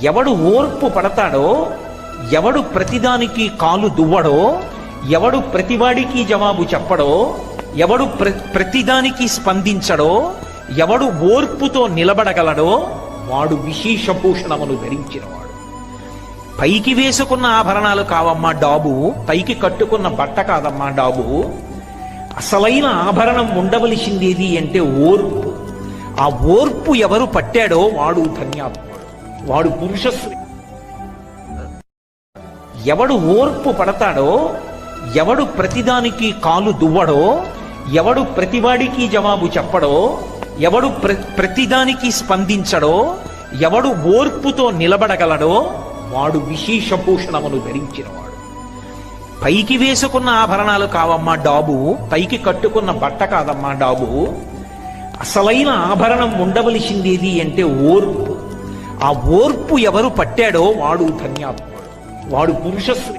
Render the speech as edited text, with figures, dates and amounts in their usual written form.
ఎవడు ఓర్పు పడతాడో, ఎవడు ప్రతిదానికి కాలు దువ్వడో, ఎవడు ప్రతివాడికి జవాబు చెప్పడో, ఎవడు ప్రతిదానికి స్పందించడో, ఎవడు ఓర్పుతో నిలబడగలడో వాడు విశేషభూషణమును ధరించినవాడు. పైకి వేసుకున్న ఆభరణాలు కావమ్మా డాబు, పైకి కట్టుకున్న బట్ట కాదమ్మా డాబు. అసలైన ఆభరణం ఉండవలసిందేది అంటే ఓర్పు. ఆ ఓర్పు ఎవరు పట్టాడో వాడు ధన్యాత్ముడు, వాడు పురుషశ్రీ. ఎవడు ఓర్పు పడతాడో, ఎవడు ప్రతిదానికి కాలు దువ్వడో, ఎవడు ప్రతివాడికి జవాబు చెప్పడో, ఎవడు ప్రతిదానికి స్పందించడో, ఎవడు ఓర్పుతో నిలబడగలడో వాడు విశేషభూషణమును ధరించినవాడు. పైకి వేసుకున్న ఆభరణాలు కావమ్మా డాబు, పైకి కట్టుకున్న బట్ట కాదమ్మా డాబు. అసలైన ఆభరణం ఉండవలసిందేది అంటే ఓర్పు. ఆ ఓర్పు ఎవరు పట్టాడో వాడు ధన్యాత్ముడు, వాడు పురుషశ్రీ.